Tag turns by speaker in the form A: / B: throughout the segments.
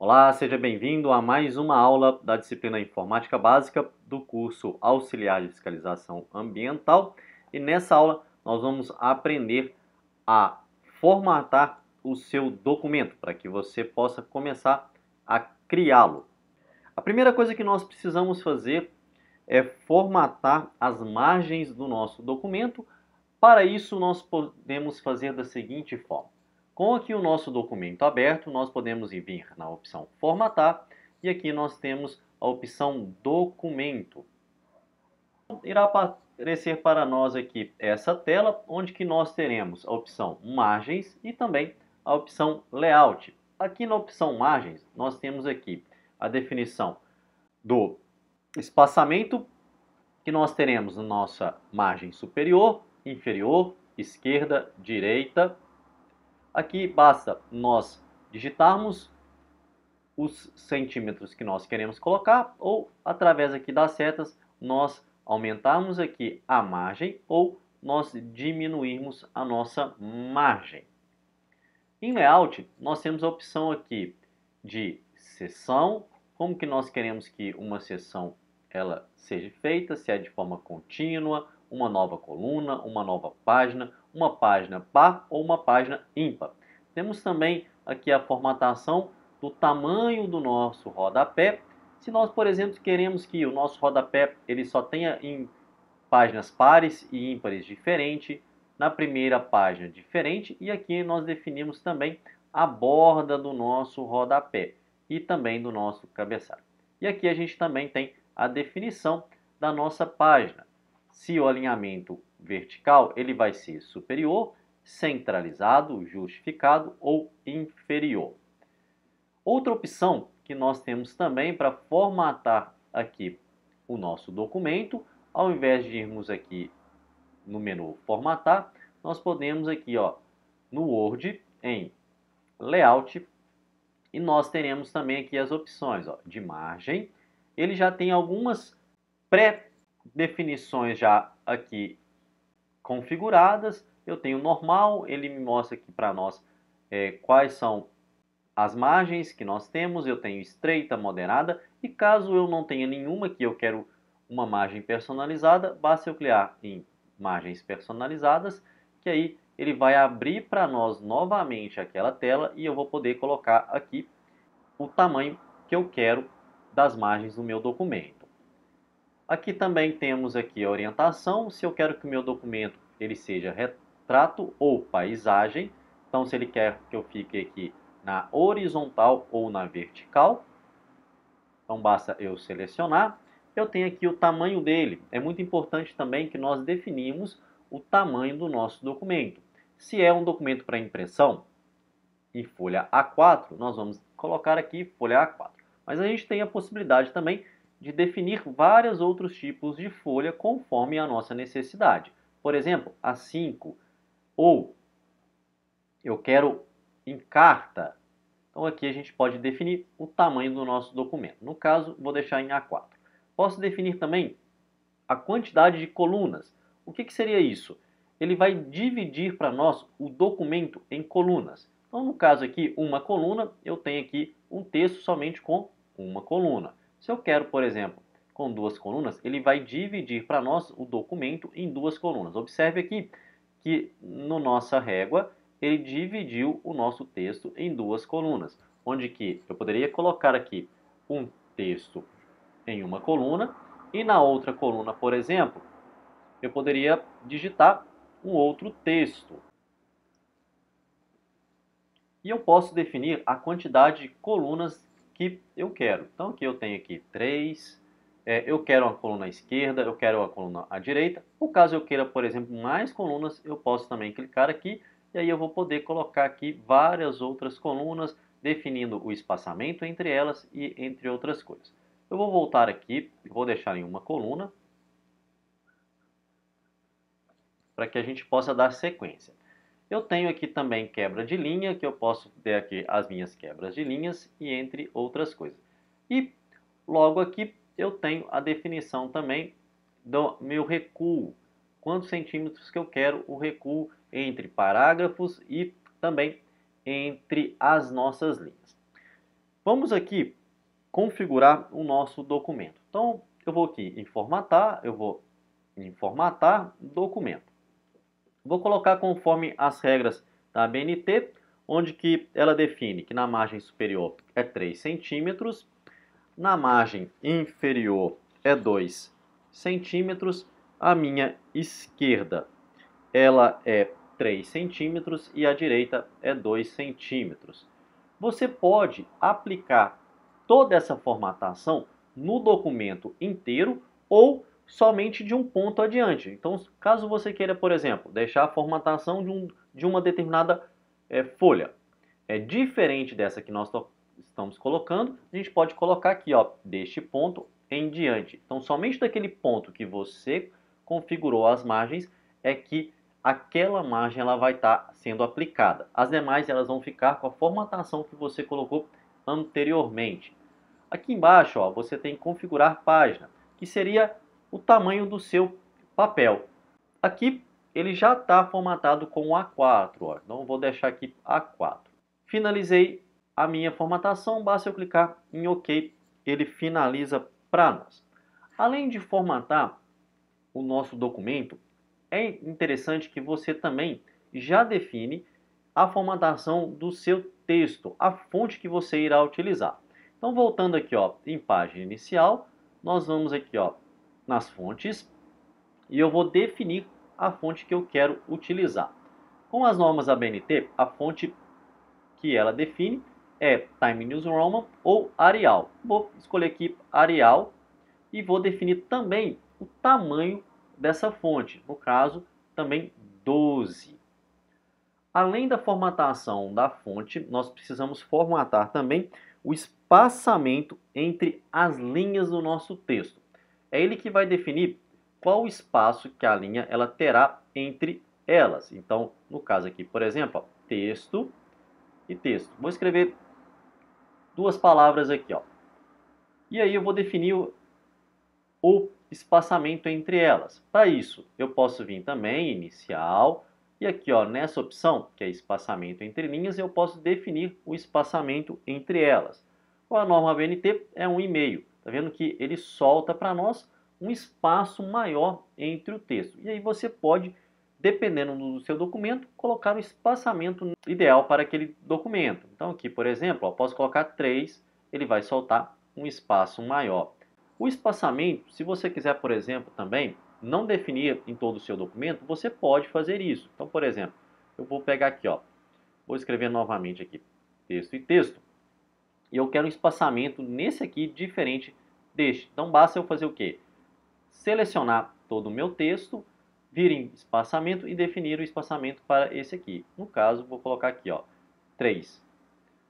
A: Olá, seja bem-vindo a mais uma aula da disciplina Informática Básica do curso Auxiliar de Fiscalização Ambiental. E nessa aula nós vamos aprender a formatar o seu documento para que você possa começar a criá-lo. A primeira coisa que nós precisamos fazer é formatar as margens do nosso documento. Para isso, nós podemos fazer da seguinte forma. Com aqui o nosso documento aberto, nós podemos vir na opção Formatar e aqui nós temos a opção Documento. Irá aparecer para nós aqui essa tela, onde que nós teremos a opção Margens e também a opção Layout. Aqui na opção Margens, nós temos aqui a definição do espaçamento, que nós teremos na nossa margem superior, inferior, esquerda, direita. Aqui basta nós digitarmos os centímetros que nós queremos colocar ou através aqui das setas nós aumentarmos aqui a margem ou nós diminuirmos a nossa margem. Em Layout nós temos a opção aqui de seção, como que nós queremos que uma seção ela seja feita, se é de forma contínua, uma nova coluna, uma nova página, uma página par ou uma página ímpar. Temos também aqui a formatação do tamanho do nosso rodapé. Se nós, por exemplo, queremos que o nosso rodapé ele só tenha em páginas pares e ímpares diferente, na primeira página diferente, e aqui nós definimos também a borda do nosso rodapé e também do nosso cabeçalho. E aqui a gente também tem a definição da nossa página. Se o alinhamento vertical ele vai ser superior, centralizado, justificado ou inferior. Outra opção que nós temos também para formatar aqui o nosso documento, ao invés de irmos aqui no menu formatar, nós podemos aqui no Word em Layout e nós teremos também aqui as opções de margem. Ele já tem algumas pré-definições já aqui configuradas. Eu tenho normal, ele me mostra aqui para nós quais são as margens que nós temos. Eu tenho estreita, moderada e caso eu não tenha nenhuma que eu quero uma margem personalizada, basta eu clicar em margens personalizadas, que aí ele vai abrir para nós novamente aquela tela e eu vou poder colocar aqui o tamanho que eu quero das margens do meu documento. Aqui também temos aqui a orientação, se eu quero que o meu documento ele seja retrato ou paisagem, então se ele quer que eu fique aqui na horizontal ou na vertical, então basta eu selecionar. Eu tenho aqui o tamanho dele. É muito importante também que nós definimos o tamanho do nosso documento. Se é um documento para impressão em folha A4, nós vamos colocar aqui folha A4. Mas a gente tem a possibilidade também de definir vários outros tipos de folha conforme a nossa necessidade. Por exemplo, A5 ou eu quero em carta. Então aqui a gente pode definir o tamanho do nosso documento. No caso, vou deixar em A4. Posso definir também a quantidade de colunas. O que seria isso? Ele vai dividir para nós o documento em colunas. Então, no caso aqui, uma coluna, eu tenho aqui um texto somente com uma coluna. Se eu quero, por exemplo, com duas colunas, ele vai dividir para nós o documento em duas colunas. Observe aqui que no nossa régua, ele dividiu o nosso texto em duas colunas, onde que eu poderia colocar aqui um texto em uma coluna e na outra coluna, por exemplo, eu poderia digitar um outro texto. E eu posso definir a quantidade de colunas que eu quero. Então aqui eu tenho aqui 3, eu quero uma coluna à esquerda, eu quero uma coluna à direita. Ou caso eu queira, por exemplo, mais colunas, eu posso também clicar aqui e aí eu vou poder colocar aqui várias outras colunas, definindo o espaçamento entre elas e entre outras coisas. Eu vou voltar aqui, vou deixar em uma coluna, para que a gente possa dar sequência. Eu tenho aqui também quebra de linha, que eu posso ter aqui as minhas quebras de linhas e entre outras coisas. E logo aqui eu tenho a definição também do meu recuo. Quantos centímetros que eu quero o recuo entre parágrafos e também entre as nossas linhas. Vamos aqui configurar o nosso documento. Então, eu vou aqui em formatar, eu vou em formatar documento. Vou colocar conforme as regras da ABNT, onde que ela define que na margem superior é 3 centímetros, na margem inferior é 2 centímetros, a minha esquerda ela é 3 centímetros e a direita é 2 centímetros. Você pode aplicar toda essa formatação no documento inteiro ou somente de um ponto adiante. Então, caso você queira, por exemplo, deixar a formatação de uma determinada folha diferente dessa que nós estamos colocando, a gente pode colocar aqui, ó, deste ponto em diante. Então, somente daquele ponto que você configurou as margens é que aquela margem ela vai estar sendo aplicada. As demais elas vão ficar com a formatação que você colocou anteriormente. Aqui embaixo, ó, você tem configurar página, que seria o tamanho do seu papel. Aqui ele já está formatado com A4, ó, então eu vou deixar aqui A4. Finalizei a minha formatação, basta eu clicar em OK, ele finaliza para nós. Além de formatar o nosso documento, é interessante que você também já define a formatação do seu texto, a fonte que você irá utilizar. Então, voltando aqui, ó, em página inicial, nós vamos aqui, ó, nas fontes e eu vou definir a fonte que eu quero utilizar. Com as normas ABNT, a fonte que ela define é Times New Roman ou Arial. Vou escolher aqui Arial e vou definir também o tamanho dessa fonte, no caso, também 12. Além da formatação da fonte, nós precisamos formatar também o espaçamento entre as linhas do nosso texto. É ele que vai definir qual o espaço que a linha ela terá entre elas. Então, no caso aqui, por exemplo, ó, texto e texto. Vou escrever duas palavras aqui, ó. E aí eu vou definir o espaçamento entre elas. Para isso, eu posso vir também inicial e aqui, ó, nessa opção, que é espaçamento entre linhas, eu posso definir o espaçamento entre elas. A norma ABNT é 1,5. Tá vendo que ele solta para nós um espaço maior entre o texto. E aí você pode, dependendo do seu documento, colocar o espaçamento ideal para aquele documento. Então aqui, por exemplo, eu posso colocar 3, ele vai soltar um espaço maior. O espaçamento, se você quiser, por exemplo, também não definir em todo o seu documento, você pode fazer isso. Então, por exemplo, eu vou pegar aqui, ó, vou escrever novamente aqui, texto e texto, e eu quero um espaçamento nesse aqui diferente deste. Então, basta eu fazer o quê? Selecionar todo o meu texto, vir em espaçamento e definir o espaçamento para esse aqui. No caso, vou colocar aqui, ó, 3.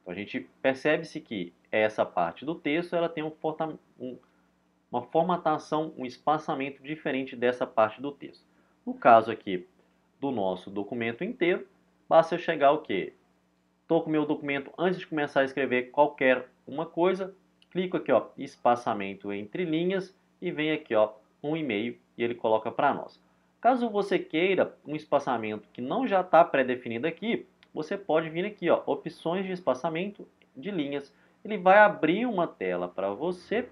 A: Então, a gente percebe-se que essa parte do texto ela tem uma formatação, um espaçamento diferente dessa parte do texto. No caso aqui do nosso documento inteiro, basta eu chegar o quê? Estou com o meu documento, antes de começar a escrever qualquer uma coisa, clico aqui, ó, espaçamento entre linhas e vem aqui, ó, 1,5 e ele coloca para nós. Caso você queira um espaçamento que não já está pré-definido aqui, você pode vir aqui, ó, opções de espaçamento de linhas. Ele vai abrir uma tela para você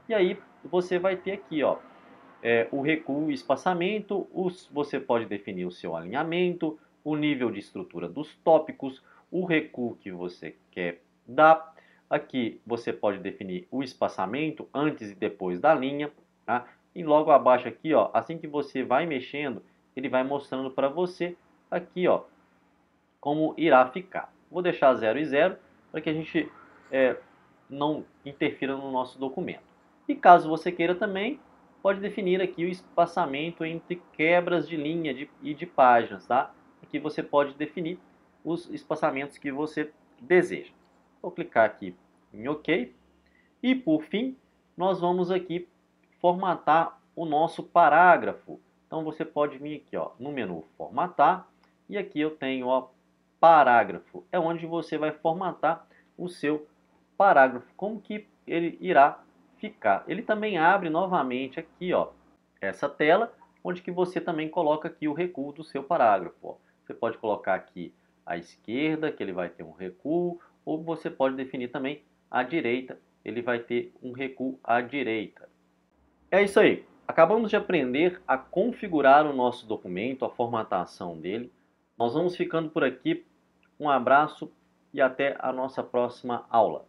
A: e aí você vai ter aqui, ó, o recuo e espaçamento, você pode definir o seu alinhamento, o nível de estrutura dos tópicos, o recuo que você quer dar. Aqui você pode definir o espaçamento antes e depois da linha, tá? E logo abaixo aqui, ó, assim que você vai mexendo, ele vai mostrando para você aqui, ó, como irá ficar. Vou deixar 0 e 0 para que a gente não interfira no nosso documento. E caso você queira também, pode definir aqui o espaçamento entre quebras de linha e de páginas, tá? Aqui você pode definir os espaçamentos que você deseja. Vou clicar aqui em OK. E por fim, nós vamos aqui formatar o nosso parágrafo. Então você pode vir aqui, ó, no menu formatar e aqui eu tenho, ó, parágrafo. É onde você vai formatar o seu parágrafo, como que ele irá ficar. Ele também abre novamente aqui, ó, essa tela, onde que você também coloca aqui o recuo do seu parágrafo. Ó. Você pode colocar aqui à esquerda, que ele vai ter um recuo, ou você pode definir também à direita, ele vai ter um recuo à direita. É isso aí. Acabamos de aprender a configurar o nosso documento, a formatação dele. Nós vamos ficando por aqui. Um abraço e até a nossa próxima aula.